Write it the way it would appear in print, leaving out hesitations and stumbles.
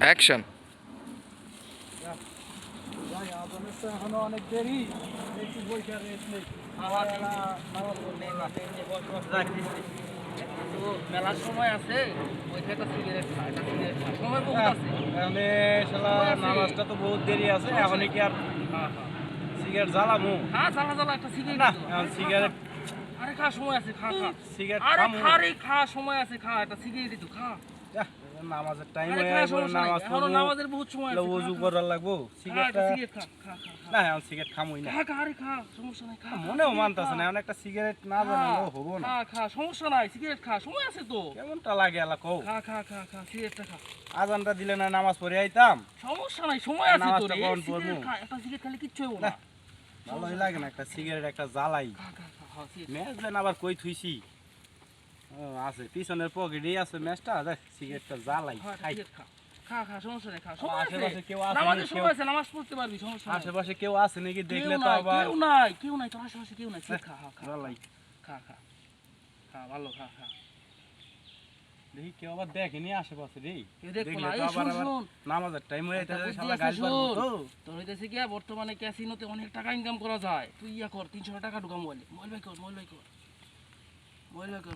Action. এখনো অনেক দেরি, একটু বইটার রেস্ট নেই। মেলার সময় আছে, ওইটা একটা সিগারেট খা, একটা সিগারেট খা, সময় বহুত আছে। এখানে শালা নামাজটা তো বহুত দেরি আছে, এখন কি আর হ্যাঁ হ্যাঁ সিগারেট জ্বালামু? হ্যাঁ, জ্বালা জ্বালা একটা সিগারেট না, দে তো। এখন আরে খা, সিগারেট খা। আরে খা, সময় আছে, খা খা। সিগারেট আরে খামু? খা রে, খা, সময় আছে, খা একটা সিগারেট দে তো, খা। যাহ, নামাজের টাইম আরে হয়ে খা, আসবে, সমস্যা নাই, নামাজ এখনো পড়বো, নামাজের বহুত সময় আছে, ওযু খা, খা। করার লাগবো। খা, একটা সিগারেটটা সিগারেট খা, খা, খা, খা। না, এখন সিগারেট খামুই না। খা, খা, আরে খা, সমস্যা নাই, খা, খা, মনেও সিগারেট মানতাছে খা। না, এখন একটা সিগারেট না খা, জানালেও হবো না। খা, খা, সমস্যা নাই, সিগারেট খা, সময় আছে তো। কেমনটা লাগে এলা কও? খা, খা, খা, খা, সিগারেটটা খা। আজানটা দিলে না নামাজ পড়ে আইতাম। সমস্যা নাই, সময় আছে তো নামাজটা রে। কখন সিগারেট পড়বো? খা, একটা সিগারেট খেলে কিচ্ছু হইব না। না। ভালোই লাগে না একটা সিগারেট, একটা জ্বালাই। খা, খা, খা, খা, সিগারেট খা। ম্যাচ দেন আবার কই থুইছি? ও, আছে পিছনের পকেটেই আছে ম্যাচটা। দেখ সিগারেটটা জ্বালাই খা, একটা খাই। সিগারেট খা। খা, খা, সমস্যা নাই, খা, সময় আছে। আশেপাশে কেউ আছে নামাজের নাকি? সময় আছে, নামাজ পড়তে পারবি, সমস্যা নাই। আশেপাশে কেউ আছে নাকি কেউ দেখলে তো নাই, আবার কেউ নাই, কেউ নাই, তোর আশেপাশে কেউ নাই, সিগারেট খা, খা, খা, জ্বালাই। খা, খা, খা, ভালো, খা, খা। দেখি কেউ আবার দেখেনি আশেপাশে রে। কেউ দেখবো দেখলে না, তো এই আবার শোন, আবার শোন। নামাজের টাইম হয়ে একটা যাচ্ছে, বুদ্ধি শালা আছে, গাল পারবো শোন। তো। তোর হইতেছে গিয়া বর্তমানে ক্যাসিনোতে অনেক টাকা ইনকাম করা যায়। তুই ইয়া কর, 300 টাকা ঢুকা মোবাইলে। মোবাইল বাই কর, মোবাইল বাই কর, মোবাইল বাই কর।